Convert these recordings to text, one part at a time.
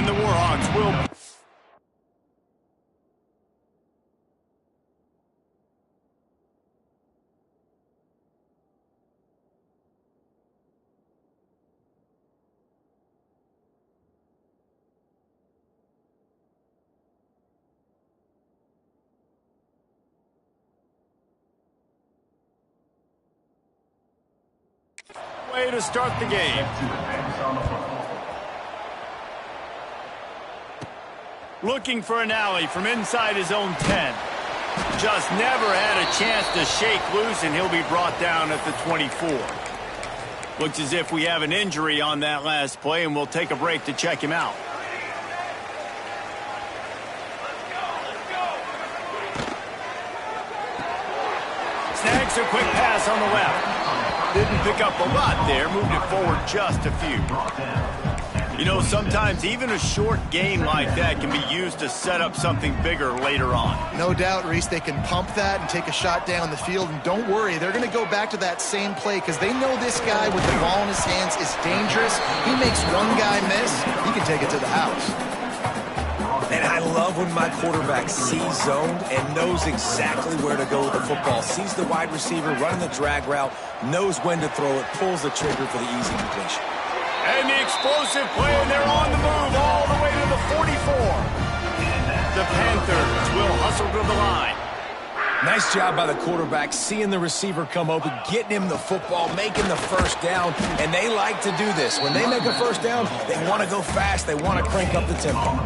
And the Warhawks will... way to start the game. Looking for an alley from inside his own 10. Just never had a chance to shake loose, and he'll be brought down at the 24. Looks as if we have an injury on that last play, and we'll take a break to check him out. Snags a quick pass on the left. Didn't pick up a lot there, moved it forward just a few. You know, sometimes even a short game like that can be used to set up something bigger later on. No doubt, Reese, they can pump that and take a shot down the field. And don't worry, they're going to go back to that same play because they know this guy with the ball in his hands is dangerous. He makes one guy miss, he can take it to the house. And I love when my quarterback sees zoned and knows exactly where to go with the football. Sees the wide receiver running the drag route, knows when to throw it, pulls the trigger for the easy completion. And the explosive play, and they're on the move all the way to the 44. The Panthers will hustle to the line. Nice job by the quarterback, seeing the receiver come open, getting him the football, making the first down, and they like to do this. When they make a first down, they want to go fast. They want to crank up the tempo.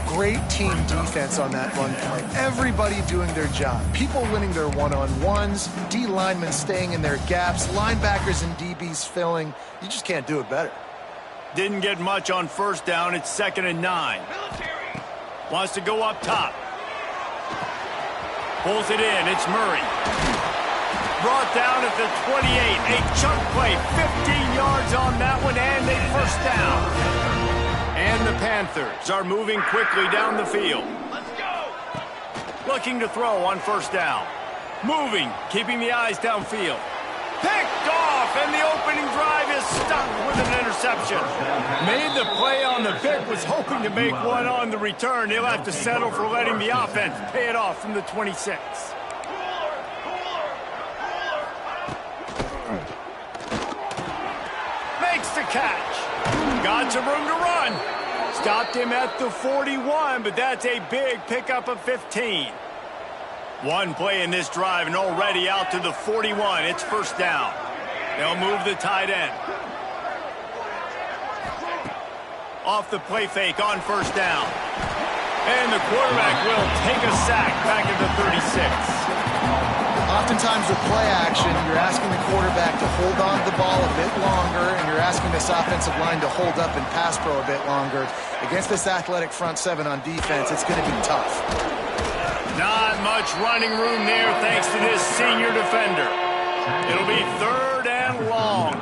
Great team defense on that run play. Everybody doing their job. People winning their one-on-ones, D linemen staying in their gaps, linebackers and DBs filling. You just can't do it better. Didn't get much on first down. It's 2nd and 9. Wants to go up top. Pulls it in. It's Murray. Brought down at the 28. A chunk play. 15 yards on that one, and a first down. And the Panthers are moving quickly down the field. Let's go. Looking to throw on first down. Moving, keeping the eyes downfield. Picked off, and the opening drive is stuck with an interception. Made the play on the pick, was hoping to make one on the return. He'll have to settle for letting the offense pay it off from the 26. Makes the catch. Got some room to run. Stopped him at the 41, but that's a big pickup of 15. One play in this drive and already out to the 41. It's first down. They'll move the tight end. Off the play fake on first down. And the quarterback will take a sack back at the 36. Oftentimes with play action, you're asking the quarterback to hold on to the ball a bit longer, and you're asking this offensive line to hold up and pass pro a bit longer. Against this athletic front seven on defense, it's going to be tough. Not much running room there thanks to this senior defender. It'll be 3rd and long.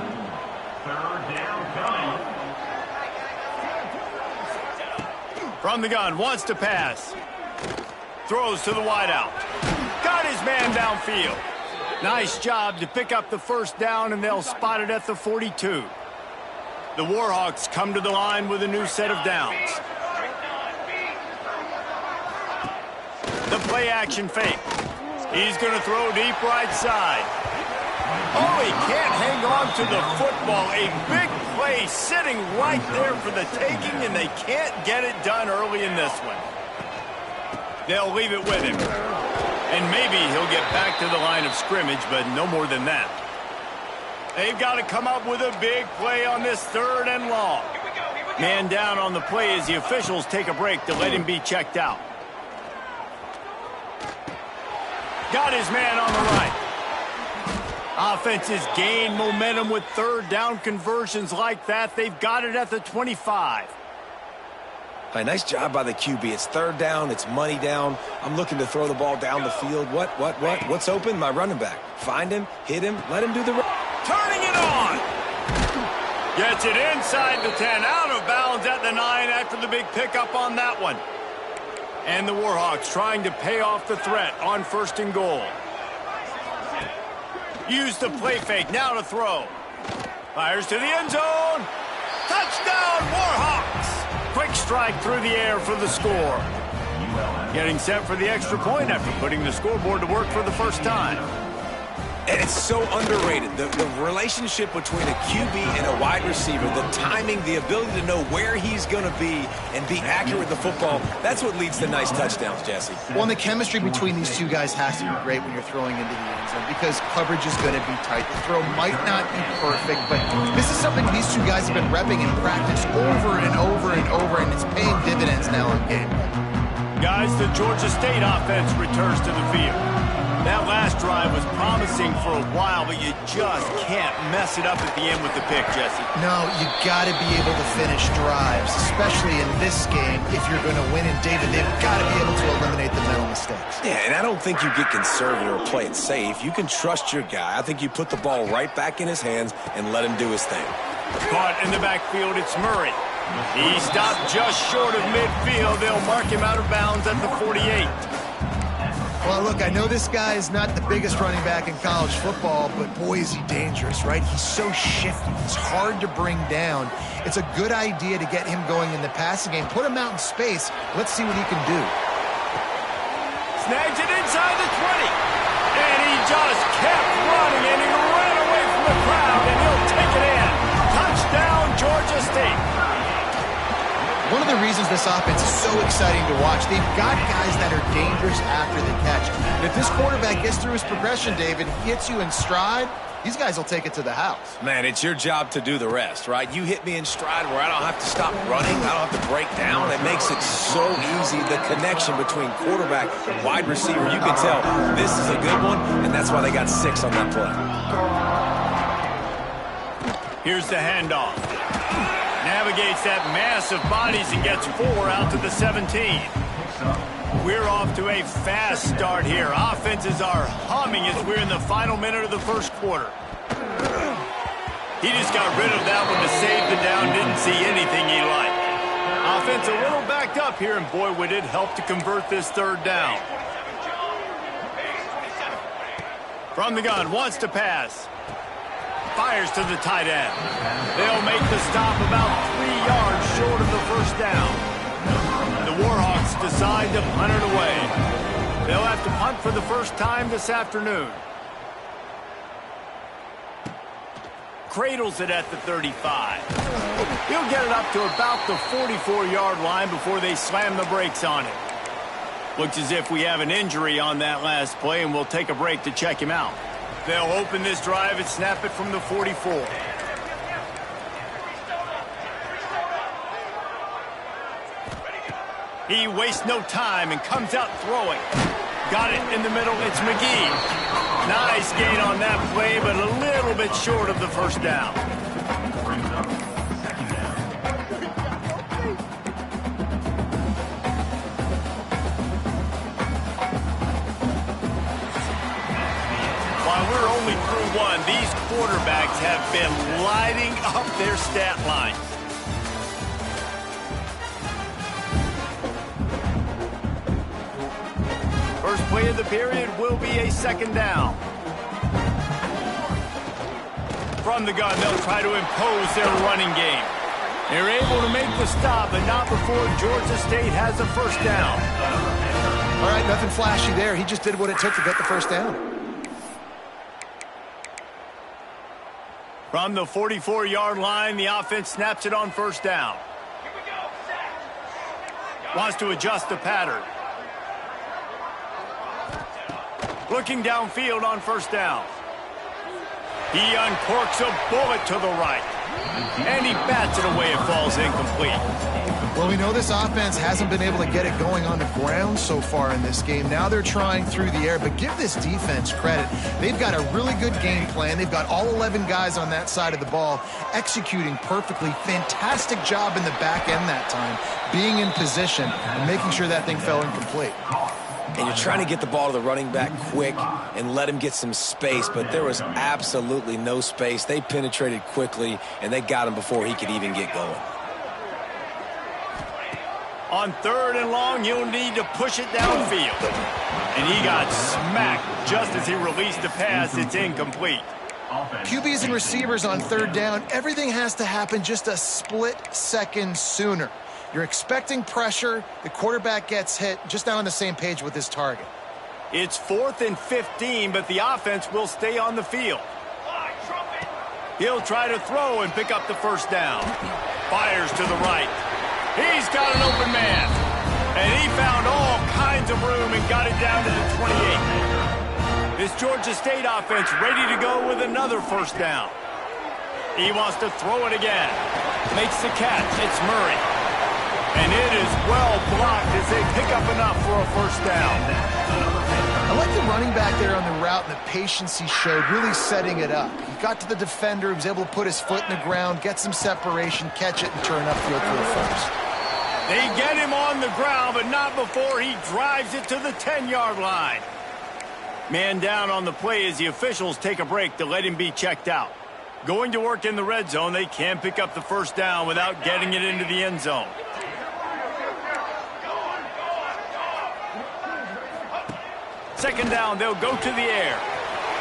From the gun, wants to pass. Throws to the wideout. Got his man downfield. Nice job to pick up the first down, and they'll spot it at the 42. The Warhawks come to the line with a new set of downs. The play action fake. He's going to throw deep right side. Oh, he can't hang on to the football. A big play sitting right there for the taking, and they can't get it done early in this one. They'll leave it with him. And maybe he'll get back to the line of scrimmage, but no more than that. They've got to come up with a big play on this 3rd and long. Man down on the play as the officials take a break to let him be checked out. Got his man on the right. Offenses gain momentum with 3rd down conversions like that. They've got it at the 25. Nice job by the QB. It's 3rd down. It's money down. I'm looking to throw the ball down the field. What's open? My running back. Find him, hit him, let him do the run. Turning it on. Gets it inside the 10, out of bounds at the 9 after the big pickup on that one. And the Warhawks trying to pay off the threat on 1st and goal. Use the play fake, now to throw. Fires to the end zone. Touchdown, Warhawks. Quick strike through the air for the score. Getting set for the extra point after putting the scoreboard to work for the first time. And it's so underrated. The relationship between a QB and a wide receiver, the timing, the ability to know where he's going to be and be accurate with the football, that's what leads to nice touchdowns, Jesse. Well, and the chemistry between these two guys has to be great when you're throwing into the end zone because coverage is going to be tight. The throw might not be perfect, but this is something these two guys have been repping in practice over and over and over, and it's paying dividends now in game. Guys, the Georgia State offense returns to the field. That last drive was promising for a while, but you just can't mess it up at the end with the pick, Jesse. No, you got to be able to finish drives, especially in this game. If you're going to win, and David, they've got to be able to eliminate the mental mistakes. Yeah, and I don't think you get conservative or play it safe. You can trust your guy. I think you put the ball right back in his hands and let him do his thing. Caught in the backfield, it's Murray. He stopped just short of midfield. They'll mark him out of bounds at the 48. Well, look, I know this guy is not the biggest running back in college football, but boy, is he dangerous, right? He's so shifty. He's hard to bring down. It's a good idea to get him going in the passing game. Put him out in space. Let's see what he can do. Snags it inside the 20. And he just kept running, and he ran away from the crowd, and he'll take it in. Touchdown, Georgia State. One of the reasons this offense is so exciting to watch, they've got guys that are dangerous after the catch. And if this quarterback gets through his progression, David, hits you in stride, these guys will take it to the house. Man, it's your job to do the rest, right? You hit me in stride where I don't have to stop running. I don't have to break down. It makes it so easy. The connection between quarterback and wide receiver, you can tell this is a good one, and that's why they got 6 on that play. Here's the handoff. Navigates that mass of bodies and gets 4 out to the 17. We're off to a fast start here. Offenses are humming as we're in the final minute of the first quarter. He just got rid of that one to save the down. Didn't see anything he liked. Offense a little backed up here, and boy, would it help to convert this third down. From the gun, wants to pass. Fires to the tight end. They'll make the stop about 3 yards short of the first down. The Warhawks decide to punt it away. They'll have to punt for the first time this afternoon. Cradles it at the 35. He'll get it up to about the 44-yard line before they slam the brakes on it. Looks as if we have an injury on that last play, and we'll take a break to check him out. They'll open this drive and snap it from the 44. He wastes no time and comes out throwing. Got it in the middle. It's McGee. Nice gain on that play, but a little bit short of the first down. While we're only through one, these quarterbacks have been lighting up their stat line. First play of the period will be a second down. From the gun, they'll try to impose their running game. They're able to make the stop, but not before Georgia State has a first down. All right, nothing flashy there. He just did what it took to get the first down. From the 44-yard line, the offense snaps it on first down. Wants to adjust the pattern. Looking downfield on first down. He uncorks a bullet to the right. And he bats it away. It falls incomplete. Well, we know this offense hasn't been able to get it going on the ground so far in this game. Now they're trying through the air, but give this defense credit. They've got a really good game plan. They've got all 11 guys on that side of the ball executing perfectly. Fantastic job in the back end that time, being in position and making sure that thing fell incomplete. And you're trying to get the ball to the running back quick and let him get some space, but there was absolutely no space. They penetrated quickly, and they got him before he could even get going. On third and long, you'll need to push it downfield. And he got smacked just as he released the pass. It's incomplete. QBs and receivers on third down, everything has to happen just a split second sooner. You're expecting pressure. The quarterback gets hit, just not on the same page with his target. It's 4th and 15, but the offense will stay on the field. He'll try to throw and pick up the first down. Fires to the right. He's got an open man. And he found all kinds of room and got it down to the 28. This Georgia State offense ready to go with another first down. He wants to throw it again. Makes the catch. It's Murray. And it is well blocked as they pick up enough for a first down. I like the running back there on the route and the patience he showed, really setting it up. He got to the defender, he was able to put his foot in the ground, get some separation, catch it, and turn upfield for the first. They get him on the ground, but not before he drives it to the 10-yard line. Man down on the play as the officials take a break to let him be checked out. Going to work in the red zone, they can't pick up the first down without getting it into the end zone. Second down, they'll go to the air.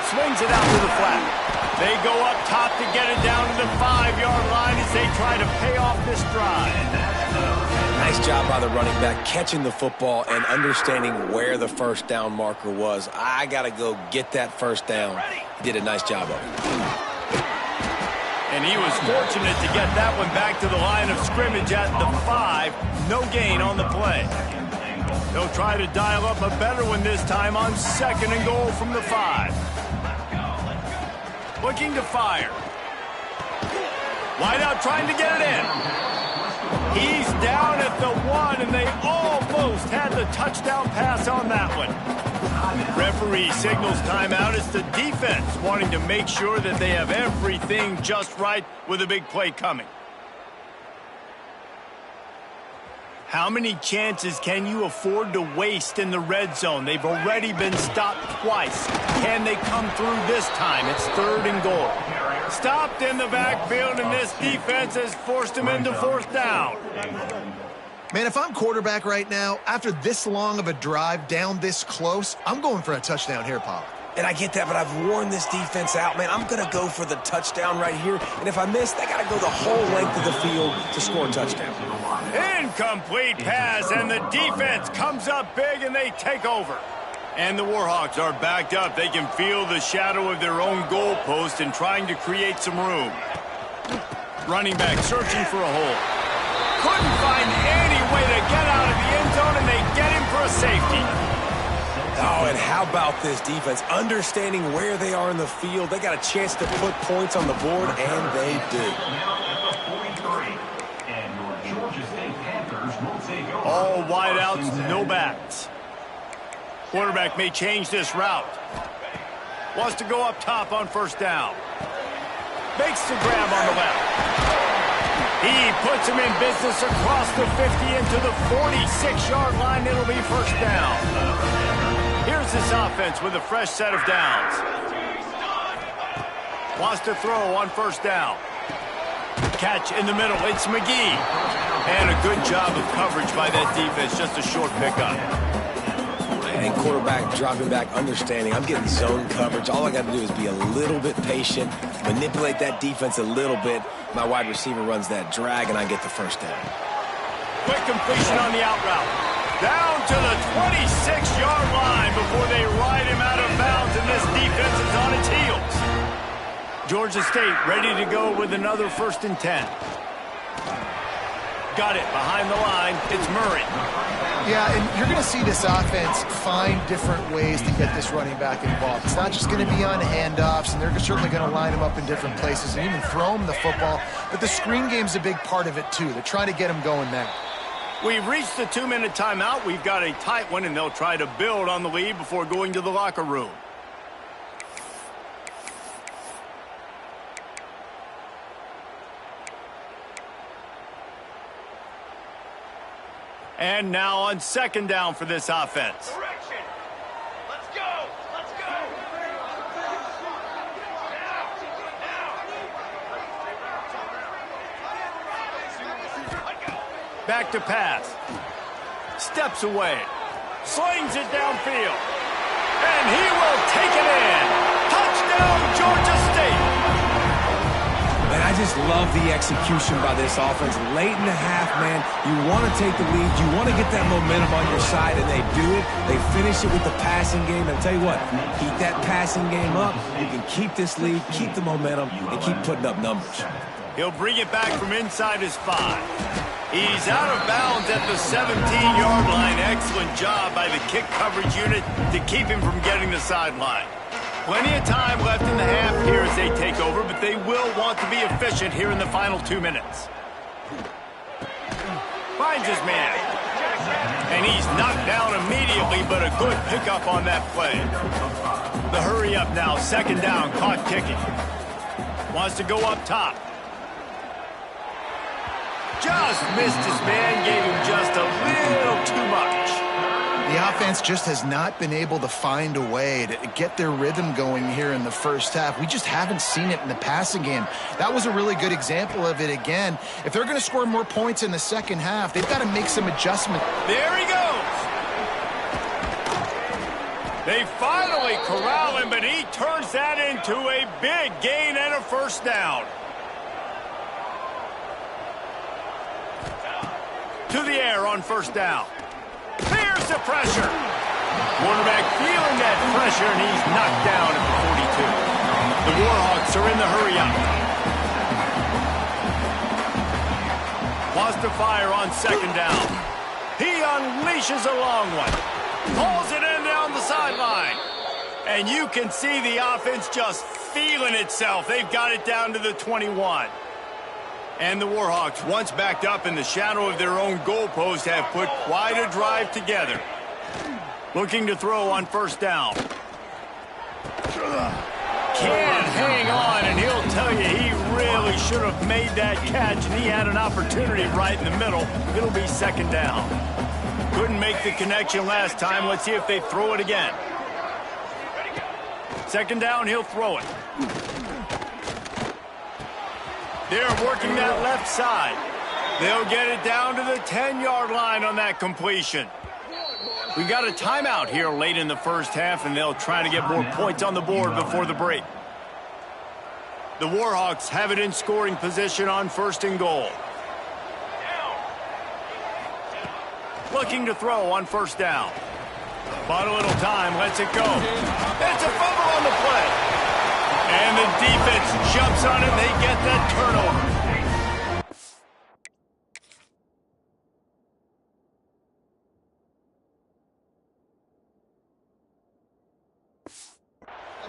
Swings it out to the flat. They go up top to get it down to the 5-yard line as they try to pay off this drive. Nice job by the running back, catching the football and understanding where the first down marker was. I got to go get that first down. He did a nice job of it. And he was fortunate to get that one back to the line of scrimmage at the 5. No gain on the play. They'll try to dial up a better one this time on 2nd and goal from the 5. Looking to fire. Wide out trying to get it in. He's down at the 1, and they almost had the touchdown pass on that one. Referee signals timeout. It's the defense wanting to make sure that they have everything just right with a big play coming. How many chances can you afford to waste in the red zone? They've already been stopped twice. Can they come through this time? It's 3rd and goal. Stopped in the backfield, and this defense has forced him into 4th down. Man, if I'm quarterback right now, after this long of a drive down this close, I'm going for a touchdown here, Pollard. And I get that, but I've worn this defense out, man. I'm going to go for the touchdown right here. And if I miss, I got to go the whole length of the field to score a touchdown. Incomplete pass, and the defense comes up big, and they take over. And the Warhawks are backed up. They can feel the shadow of their own goalpost and trying to create some room. Running back searching for a hole. Couldn't find any way to get out of the end zone, and they get him for a safety. Oh, and how about this defense? Understanding where they are in the field. They got a chance to put points on the board, and they do. All wideouts, no backs. Quarterback may change this route. Wants to go up top on first down. Makes the grab on the left. He puts him in business across the 50 into the 46-yard line. It'll be first down. Here's this offense with a fresh set of downs. Wants to throw on first down. Catch in the middle. It's McGee. And a good job of coverage by that defense. Just a short pickup. And quarterback dropping back, understanding. I'm getting zone coverage. All I got to do is be a little bit patient, manipulate that defense a little bit. My wide receiver runs that drag, and I get the first down. Quick completion on the out route. Down to the 26-yard line before they ride him out of bounds, and this defense is on its heels. Georgia State ready to go with another 1st and 10. Got it behind the line. It's Murray. Yeah, and you're going to see this offense find different ways to get this running back involved. It's not just going to be on handoffs, and they're certainly going to line him up in different places and even throw him the football. But the screen game's a big part of it, too. They're trying to get him going now. We've reached the 2-minute timeout. We've got a tight one, and they'll try to build on the lead before going to the locker room. And now on 2nd down for this offense. Direction. Let's go. Let's go. Back to pass. Steps away. Slings it downfield. And he will take it in. Touchdown, Georgia State. Man, I I just love the execution by this offense. Late in the half, man, you want to take the lead. You want to get that momentum on your side, and they do it. They finish it with the passing game. And I'll tell you what, keep that passing game up. You can keep this lead, keep the momentum, and keep putting up numbers. He'll bring it back from inside his 5. He's out of bounds at the 17-yard line. Excellent job by the kick coverage unit to keep him from getting the sideline. Plenty of time left in the half here as they take over, but they will want to be efficient here in the final 2 minutes. Finds his man. And he's knocked down immediately, but a good pickup on that play. The hurry up now, 2nd down, caught kicking. Wants to go up top. Just missed his man, gave him just a little too much. The offense just has not been able to find a way to get their rhythm going here in the first half. We just haven't seen it in the passing game. That was a really good example of it again. If they're going to score more points in the second half, they've got to make some adjustments. There he goes. They finally corral him, but he turns that into a big gain and a 1st down. To the air on 1st down. There's the pressure. Quarterback feeling that pressure, and he's knocked down at the 42. The Warhawks are in the hurry up. Wants to fire on 2nd down. He unleashes a long one. Pulls it in down the sideline. And you can see the offense just feeling itself. They've got it down to the 21. And the Warhawks, once backed up in the shadow of their own goalpost, have put quite a drive together. Looking to throw on 1st down. Can't hang on, and he'll tell you he really should have made that catch, and he had an opportunity right in the middle. It'll be 2nd down. Couldn't make the connection last time. Let's see if they throw it again. 2nd down, he'll throw it. They're working that left side. They'll get it down to the 10-yard line on that completion. We've got a timeout here late in the first half, and they'll try to get more points on the board before the break. The Warhawks have it in scoring position on 1st and goal. Looking to throw on 1st down. Bought a little time, lets it go. It's a fumble on the play. And the defense jumps on it, they get that turnover.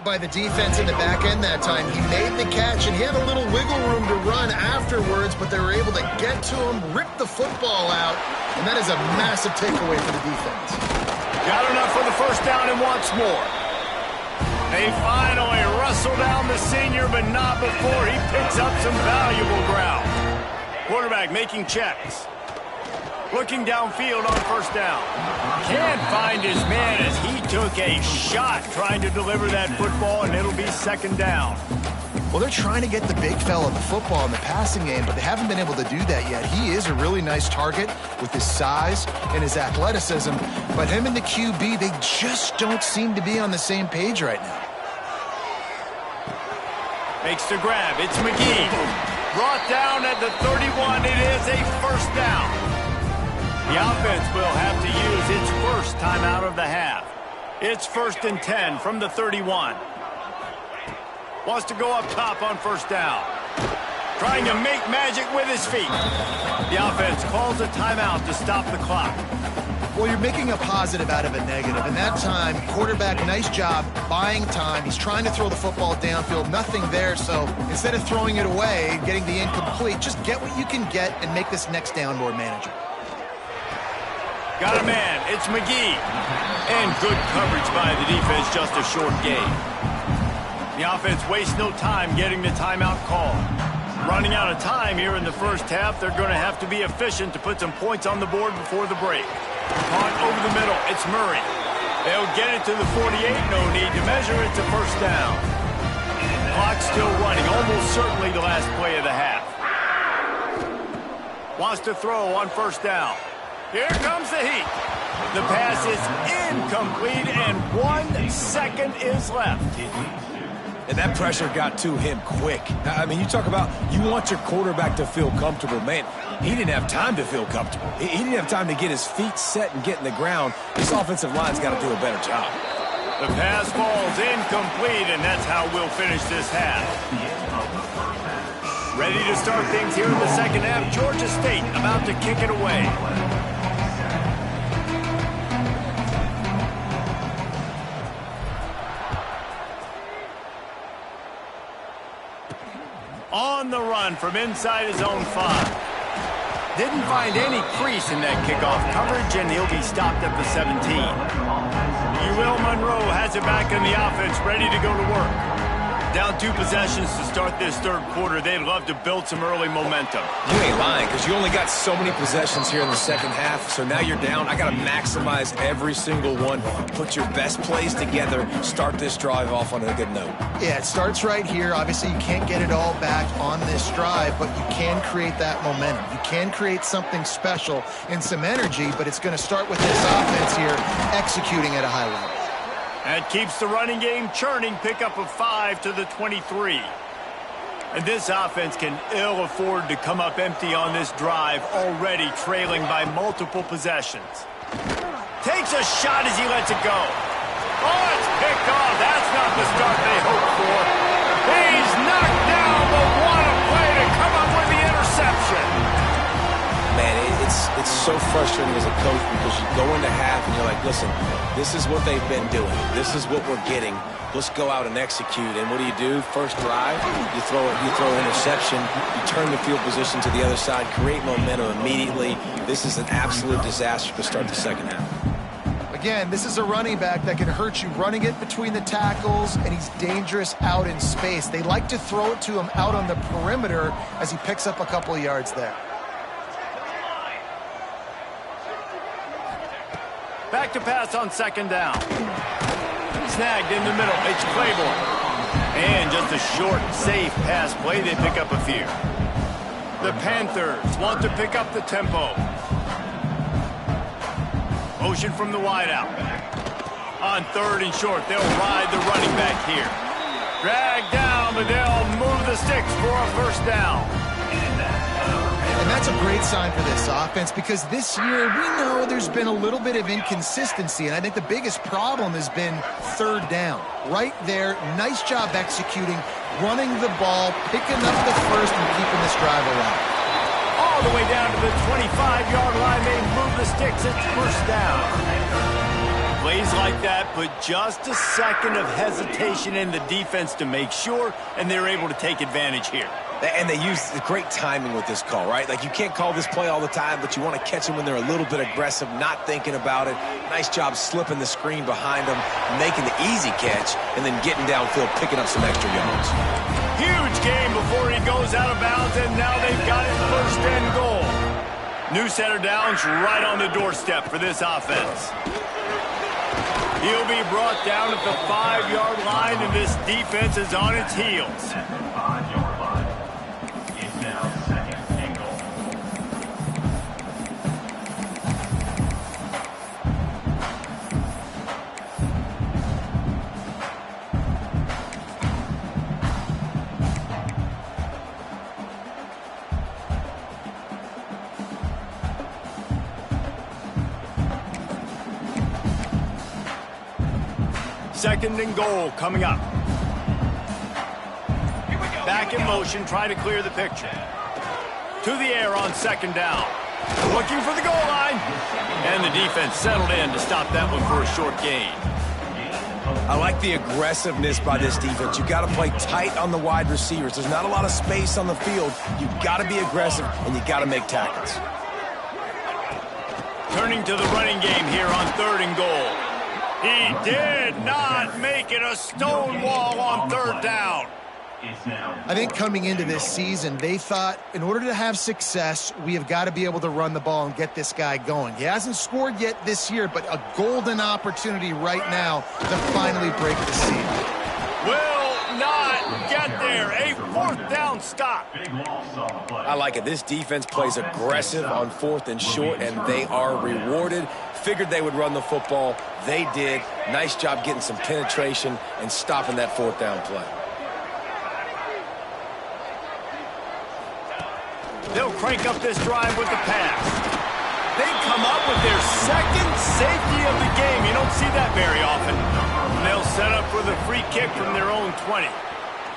By the defense in the back end that time. He made the catch, and he had a little wiggle room to run afterwards, but they were able to get to him, rip the football out, and that is a massive takeaway for the defense. Got enough for the 1st down and wants more. They finally wrestle down the senior, but not before he picks up some valuable ground. Quarterback making checks. Looking downfield on 1st down. Can't find his man as he took a shot trying to deliver that football, and it'll be 2nd down. Well, they're trying to get the big fella the football in the passing game, but they haven't been able to do that yet. He is a really nice target with his size and his athleticism, but him and the QB, they just don't seem to be on the same page right now. Makes the grab. It's McGee. Brought down at the 31. It is a 1st down. The offense will have to use its 1st timeout of the half. It's 1st and 10 from the 31. Wants to go up top on 1st down. Trying to make magic with his feet. The offense calls a timeout to stop the clock. Well, you're making a positive out of a negative. And that time, quarterback, nice job buying time. He's trying to throw the football downfield. Nothing there. So instead of throwing it away, getting the incomplete, just get what you can get and make this next down more manageable. Got a man. It's McGee. And good coverage by the defense, just a short gain. The offense wastes no time getting the timeout call. Running out of time here in the first half, they're going to have to be efficient to put some points on the board before the break. Caught over the middle. It's Murray. They'll get it to the 48. No need to measure. It's a 1st down. Clock still running. Almost certainly the last play of the half. Wants to throw on 1st down. Here comes the heat. The pass is incomplete, and 1 second is left. And that pressure got to him quick. I mean, you talk about you want your quarterback to feel comfortable. Man, he didn't have time to feel comfortable. He didn't have time to get his feet set and get in the ground. This offensive line's got to do a better job. The pass ball's incomplete, and that's how we'll finish this half. Ready to start things here in the second half. Georgia State about to kick it away. On the run from inside his own 5. Didn't find any crease in that kickoff coverage, and he'll be stopped at the 17. UL Monroe has it back in the offense, ready to go to work. Down 2 possessions to start this third quarter. They'd love to build some early momentum. You ain't lying, because you only got so many possessions here in the second half, so now you're down. I got to maximize every single one. Put your best plays together. Start this drive off on a good note. Yeah, it starts right here. Obviously, you can't get it all back on this drive, but you can create that momentum. You can create something special and some energy, but it's going to start with this offense here executing at a high level. That keeps the running game churning. Pickup of 5 to the 23. And this offense can ill afford to come up empty on this drive, already trailing by multiple possessions. Takes a shot as he lets it go. Oh, it's picked off. That's not the start they hoped for. He's knocked down, but what a play to come up with the interception. Man, it's so frustrating as a coach because you go into half and you're like, listen, this is what they've been doing. This is what we're getting. Let's go out and execute. And what do? First drive, you throw an interception, you turn the field position to the other side, create momentum immediately. This is an absolute disaster to start the second half. Again, this is a running back that can hurt you running it between the tackles, and he's dangerous out in space. They like to throw it to him out on the perimeter as he picks up a couple of yards there. Back to pass on second down. Snagged in the middle. It's Claiborne. And just a short, safe pass play. They pick up a few. The Panthers want to pick up the tempo. Motion from the wideout. On 3rd and short, they'll ride the running back here. Drag down, but they'll move the sticks for a first down. And that's a great sign for this offense because this year we know there's been a little bit of inconsistency, and I think the biggest problem has been 3rd down. Right there, nice job executing, running the ball, picking up the first, and keeping this drive alive. All the way down to the 25-yard line, they move the sticks. It's first down. Plays like that put just a second of hesitation in the defense to make sure, and they're able to take advantage here. And they use great timing with this call, right? Like, you can't call this play all the time, but you want to catch them when they're a little bit aggressive, not thinking about it. Nice job slipping the screen behind them, making the easy catch, and then getting downfield, picking up some extra yards. Huge game before he goes out of bounds, and now they've got it 1st and goal. New set of downs right on the doorstep for this offense. He'll be brought down at the 5-yard line, and this defense is on its heels. Second and goal coming up. Back in motion, try to clear the picture. To the air on 2nd down. Looking for the goal line. And the defense settled in to stop that one for a short gain. I like the aggressiveness by this defense. You've got to play tight on the wide receivers. There's not a lot of space on the field. You've got to be aggressive, and you've got to make tackles. Turning to the running game here on 3rd and goal. He did not make it a stone wall on 3rd down. I think coming into this season, they thought in order to have success, we have got to be able to run the ball and get this guy going. He hasn't scored yet this year, but a golden opportunity right now to finally break the seal. Will not get there. A 4th down stop. I like it. This defense plays aggressive on 4th and short, and they are rewarded. Figured they would run the football. They did. Nice job getting some penetration and stopping that 4th down play. They'll crank up this drive with the pass. They come up with their second safety of the game. You don't see that very often. And they'll set up for the free kick from their own 20.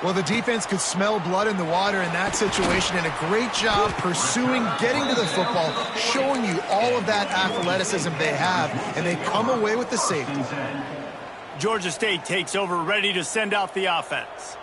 Well, the defense could smell blood in the water in that situation, and a great job pursuing, getting to the football, showing you all of that athleticism they have, and they come away with the safety. Georgia State takes over, ready to send out the offense.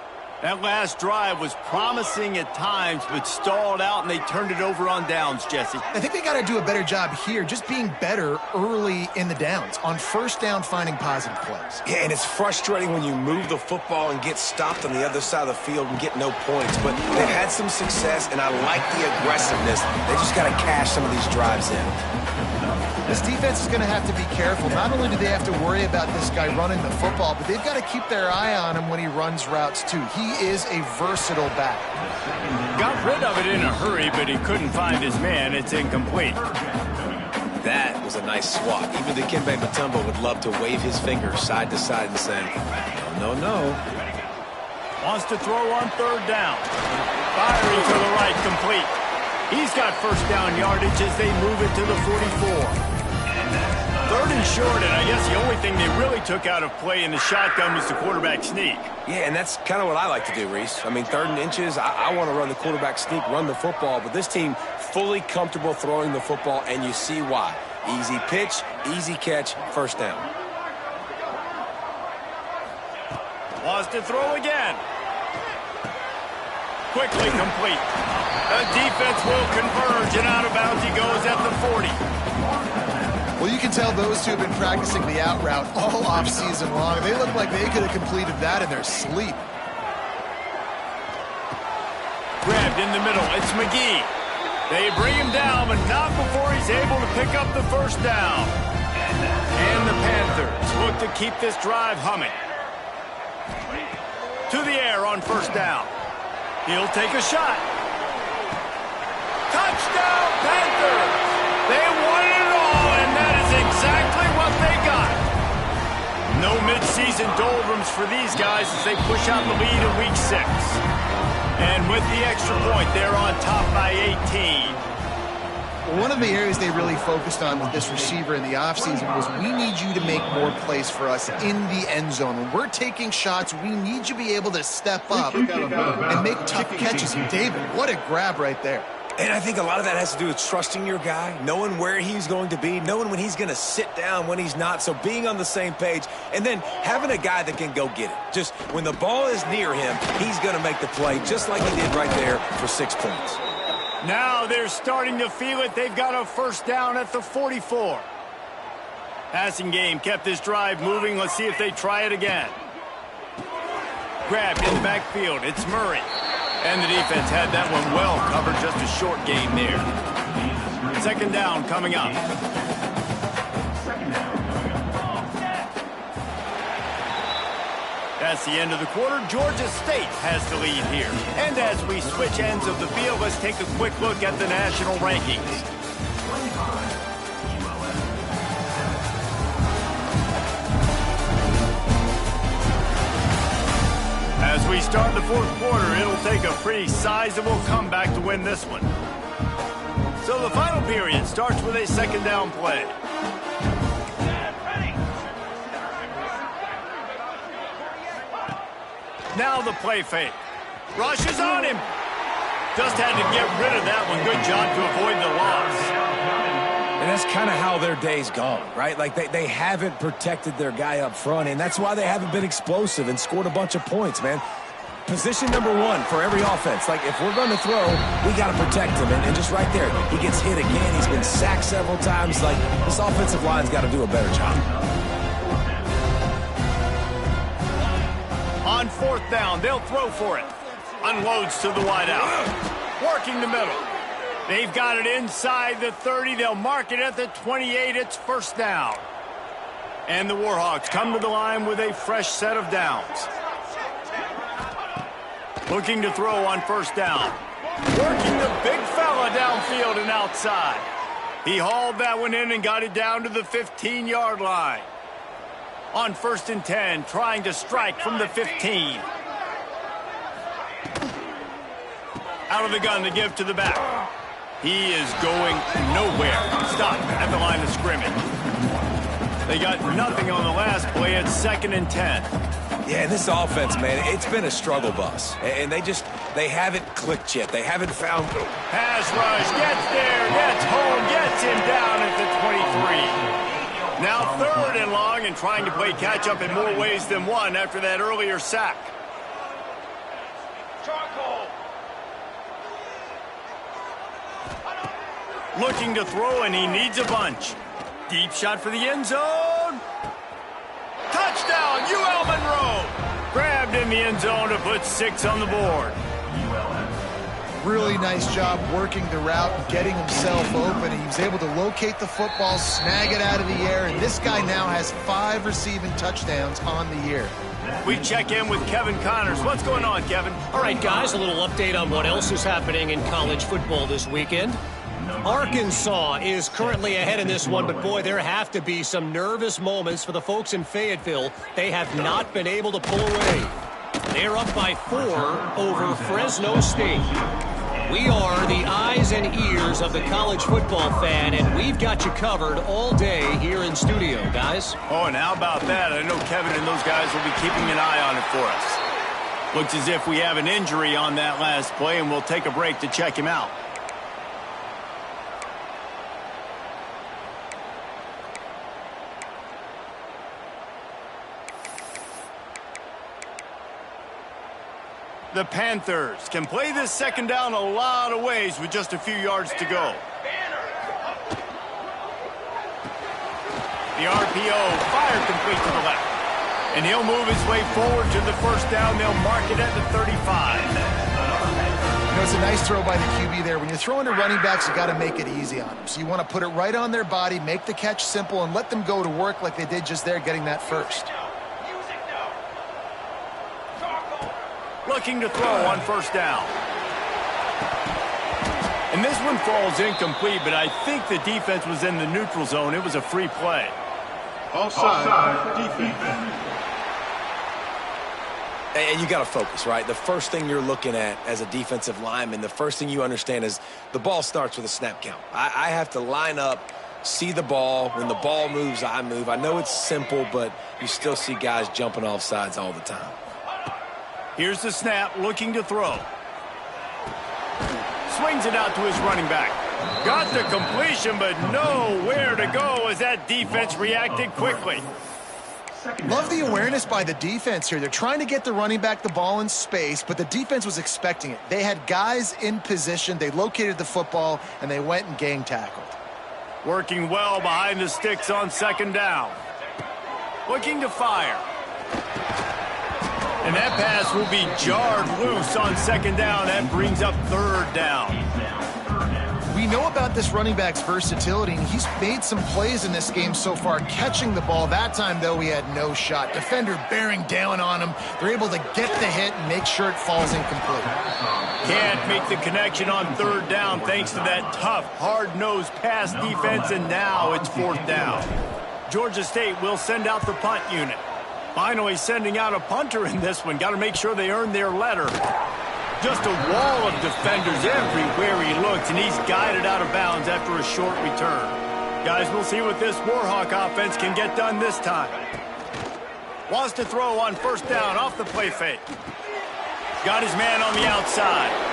That last drive was promising at times, but stalled out, and they turned it over on downs, Jesse. I think they got to do a better job here, just being better early in the downs. On first down, finding positive plays. Yeah, and it's frustrating when you move the football and get stopped on the other side of the field and get no points. But they've had some success, and I like the aggressiveness. They just got to cash some of these drives in. This defense is going to have to be careful. Not only do they have to worry about this guy running the football, but they've got to keep their eye on him when he runs routes, too. He is a versatile back. Got rid of it in a hurry, but he couldn't find his man. It's incomplete. That was a nice swat. Even Dikembe Mutombo would love to wave his finger side to side and say, no, no. Wants to throw on third down. Firing to the right, complete. He's got first down yardage as they move it to the 44. Third and short, and I guess the only thing they really took out of play in the shotgun was the quarterback sneak. Yeah, and that's kind of what I like to do, Reese. I mean, 3rd and inches, I want to run the quarterback sneak, run the football, but this team fully comfortable throwing the football, and you see why. Easy pitch, easy catch, first down. Wants to throw again. Quickly complete. The defense will converge, and out of bounds he goes at the 40. Well, you can tell those two have been practicing the out route all offseason long. They look like they could have completed that in their sleep. Grabbed in the middle. It's McGee. They bring him down, but not before he's able to pick up the first down. And the Panthers look to keep this drive humming. To the air on first down. He'll take a shot. Touchdown, Panthers! They won it all, and that is exactly what they got. No midseason doldrums for these guys as they push out the lead in Week 6. And with the extra point, they're on top by 18. One of the areas they really focused on with this receiver in the offseason was we need you to make more plays for us in the end zone. When we're taking shots, we need you to be able to step up and make tough catches. And David, what a grab right there. And I think a lot of that has to do with trusting your guy, knowing where he's going to be, knowing when he's going to sit down, when he's not, so being on the same page, and then having a guy that can go get it. Just when the ball is near him, he's going to make the play, just like he did right there for 6 points. Now they're starting to feel it. They've got a first down at the 44. Passing game kept this drive moving. Let's see if they try it again. Grabbed in the backfield. It's Murray. And the defense had that one well covered. Just a short game there. Second down coming up. That's the end of the quarter. Georgia State has the lead here. And as we switch ends of the field, let's take a quick look at the national rankings. As we start the fourth quarter, it'll take a pretty sizable comeback to win this one. So the final period starts with a second down play. Now the play fake. Rush is on him. Just had to get rid of that one. Good job to avoid the loss. And that's kind of how their day's gone, right? Like they haven't protected their guy up front, and that's why they haven't been explosive and scored a bunch of points, man. Position number one for every offense. Like, if we're going to throw, we got to protect him. And just right there, he gets hit again. He's been sacked several times. Like, this offensive line's got to do a better job. On fourth down, they'll throw for it. Unloads to the wideout. Working the middle. They've got it inside the 30. They'll mark it at the 28. It's first down. And the Warhawks come to the line with a fresh set of downs. Looking to throw on first down. Working the big fella downfield and outside. He hauled that one in and got it down to the 15-yard line. On first and 10, trying to strike from the 15. Out of the gun to give to the back. He is going nowhere. Stop at the line of scrimmage. They got nothing on the last play at 2nd and 10. Yeah, this offense, man, it's been a struggle bus. And they haven't clicked yet. They haven't found... Pass rush, gets there, gets home, gets him down at the 23. Now 3rd and long and trying to play catch-up in more ways than one after that earlier sack. Charcoal. Looking to throw, and he needs a bunch. Deep shot for the end zone. Touchdown, UL Monroe. Grabbed in the end zone to put 6 on the board. Really nice job working the route, getting himself open. He was able to locate the football, snag it out of the air, and this guy now has 5 receiving touchdowns on the year. We check in with Kevin Connors. What's going on, Kevin? All right, guys, a little update on what else is happening in college football this weekend. Arkansas is currently ahead in this one, but boy, there have to be some nervous moments for the folks in Fayetteville. They have not been able to pull away. They're up by 4 over Fresno State. We are the eyes and ears of the college football fan, and we've got you covered all day here in studio, guys. Oh, and how about that? I know Kevin and those guys will be keeping an eye on it for us. Looks as if we have an injury on that last play, and we'll take a break to check him out. The Panthers can play this 2nd down a lot of ways with just a few yards to go. The RPO fired complete to the left. And he'll move his way forward to the 1st down. They'll mark it at the 35. You know, it's a nice throw by the QB there. When you're throwing to running backs, you got to make it easy on them. So you want to put it right on their body, make the catch simple, and let them go to work like they did just there, getting that first. Looking to throw on 1st down. And this one falls incomplete, but I think the defense was in the neutral zone. It was a free play. Offside defense. And you got to focus, right? The first thing you're looking at as a defensive lineman, the first thing you understand is the ball starts with a snap count. I have to line up, see the ball. When the ball moves, I move. I know it's simple, but you still see guys jumping off sides all the time. Here's the snap, looking to throw. Swings it out to his running back. Got the completion, but nowhere to go as that defense reacted quickly. Love the awareness by the defense here. They're trying to get the running back the ball in space, but the defense was expecting it. They had guys in position. They located the football, and they went and gang tackled. Working well behind the sticks on 2nd down. Looking to fire. And that pass will be jarred loose on 2nd down. That brings up 3rd down. We know about this running back's versatility, and he's made some plays in this game so far, catching the ball. That time, though, he had no shot. Defender bearing down on him. They're able to get the hit and make sure it falls incomplete. Can't make the connection on 3rd down thanks to that tough, hard-nosed pass defense, and now it's 4th down. Georgia State will send out the punt unit. Finally sending out a punter in this one. Got to make sure they earn their letter. Just a wall of defenders everywhere he looks, and he's guided out of bounds after a short return. Guys, we'll see what this Warhawk offense can get done this time. Wants to throw on 1st down off the play fake. Got his man on the outside.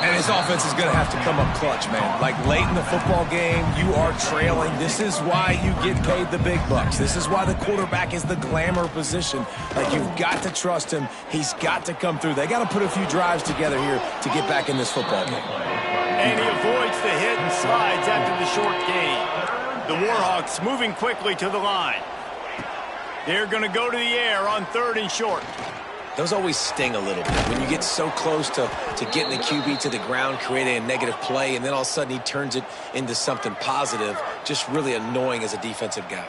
And his offense is going to have to come up clutch, man. Like late in the football game, you are trailing. This is why you get paid the big bucks. This is why the quarterback is the glamour position. Like, you've got to trust him. He's got to come through. They got to put a few drives together here to get back in this football game. And he avoids the hit and slides after the short gain. The Warhawks moving quickly to the line. They're going to go to the air on 3rd and short. Those always sting a little bit when you get so close to getting the QB to the ground, creating a negative play, and then all of a sudden he turns it into something positive. Just really annoying as a defensive guy.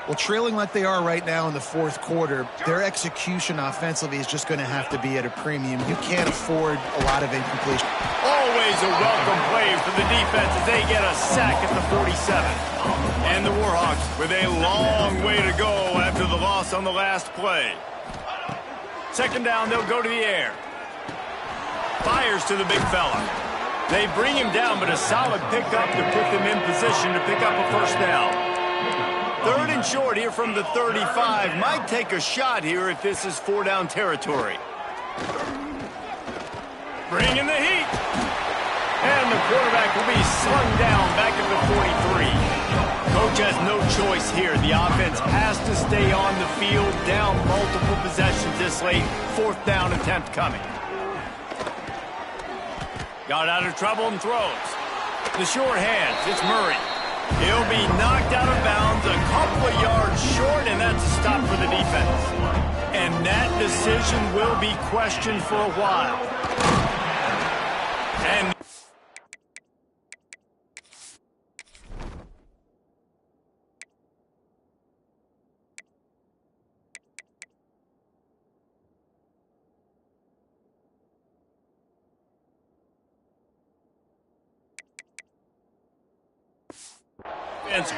Well, trailing like they are right now in the 4th quarter, their execution offensively is just going to have to be at a premium. You can't afford a lot of incompletion. Always a welcome play for the defense as they get a sack at the 47. And the Warhawks with a long way to go after the loss on the last play. 2nd down, they'll go to the air. Fires to the big fella. They bring him down, but a solid pickup to put them in position to pick up a first down. 3rd and short here from the 35. Might take a shot here if this is 4-down territory. Bringing the heat. And the quarterback will be slung down back at the 43. Coach has no choice here. The offense has to stay on the field, down multiple possessions this late. 4th down attempt coming. Got out of trouble and throws. The short hands, it's Murray. He'll be knocked out of bounds a couple of yards short, and that's a stop for the defense. And that decision will be questioned for a while. And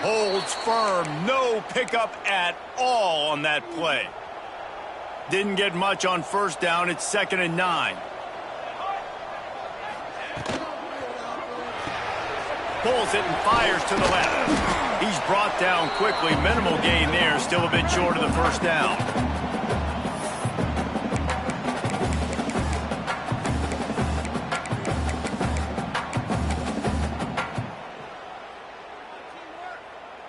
holds firm. No pickup at all on that play. Didn't get much on 1st down. It's 2nd and 9. Pulls it and fires to the left. He's brought down quickly. Minimal gain there. Still a bit short of the 1st down.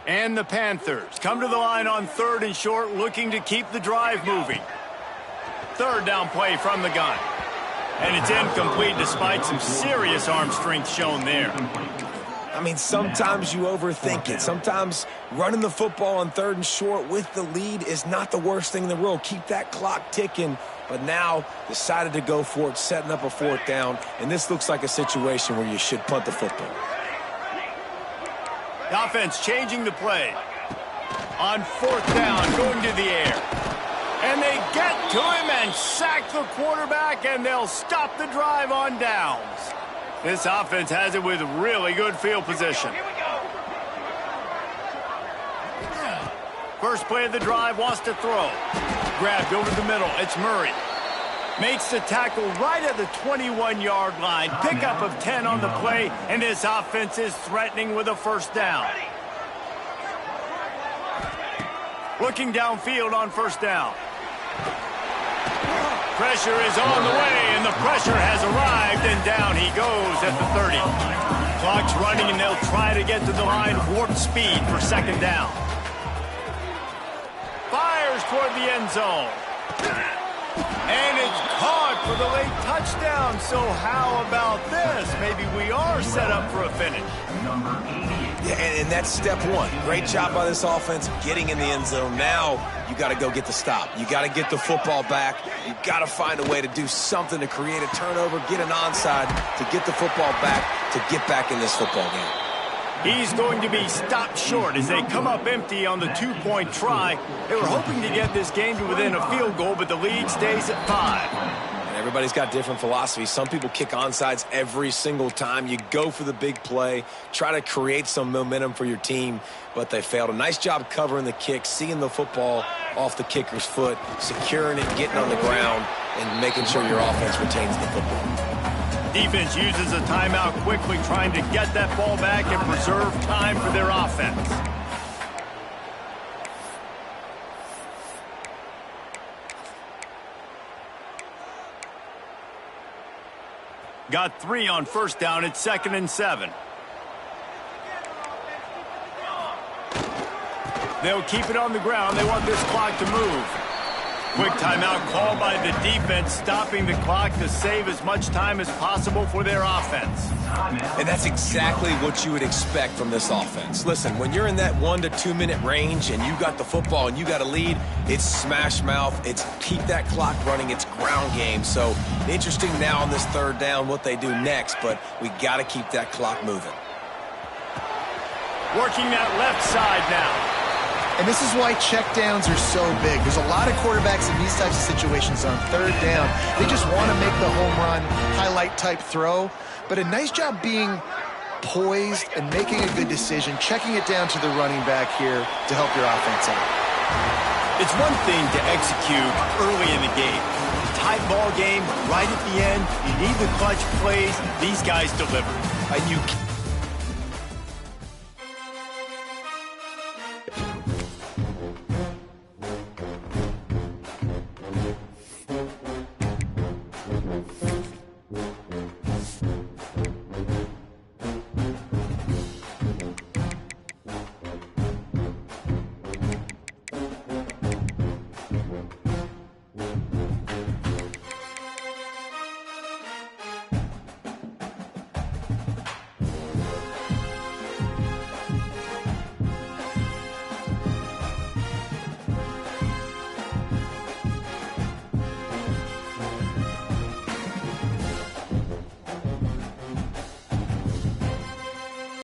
And the Panthers come to the line on 3rd and short, looking to keep the drive moving. 3rd down play from the gun. And it's incomplete despite some serious arm strength shown there. I mean, sometimes you overthink it. Sometimes running the football on 3rd and short with the lead is not the worst thing in the world. Keep that clock ticking. But now decided to go for it, setting up a 4th down. And this looks like a situation where you should punt the football. The offense changing the play. On 4th down, going to the air. And they get to him and sack the quarterback, and they'll stop the drive on downs. This offense has it with really good field position. Here we go. First play of the drive, wants to throw. Grabbed over the middle. It's Murray. Makes the tackle right at the 21-yard line. Pickup of 10 on the play, and this offense is threatening with a 1st down. Looking downfield on 1st down. Pressure is on the way, and the pressure has arrived, and down he goes at the 30. Clock's running, and they'll try to get to the line warp speed for 2nd down. Fires toward the end zone. And it's caught for the late touchdown. So how about this? Maybe we are set up for a finish. Yeah, and that's step 1. Great job by this offense getting in the end zone. Now you got to go get the stop. You got to get the football back. You got to find a way to do something to create a turnover, get an onside, to get the football back, to get back in this football game. He's going to be stopped short as they come up empty on the 2-point try. They were hoping to get this game to within a field goal, but the lead stays at 5. And everybody's got different philosophies. Some people kick onside every single time. You go for the big play, try to create some momentum for your team, but they failed. A nice job covering the kick, seeing the football off the kicker's foot, securing it, getting on the ground, and making sure your offense retains the football. Defense uses a timeout quickly, trying to get that ball back and preserve time for their offense. Got 3 on 1st down. It's 2nd and 7. They'll keep it on the ground. They want this clock to move. Quick timeout called by the defense, stopping the clock to save as much time as possible for their offense. And that's exactly what you would expect from this offense. Listen, when you're in that 1 to 2 minute range and you got the football and you got a lead, it's smash mouth, it's keep that clock running, it's ground game. So interesting now on this 3rd down what they do next, but we got to keep that clock moving. Working that left side now. And this is why checkdowns are so big. There's a lot of quarterbacks in these types of situations on 3rd down. They just want to make the home run, highlight type throw. But a nice job being poised and making a good decision, checking it down to the running back here to help your offense out. It's one thing to execute early in the game. tight ball game right at the end. You need the clutch plays. These guys deliver. And you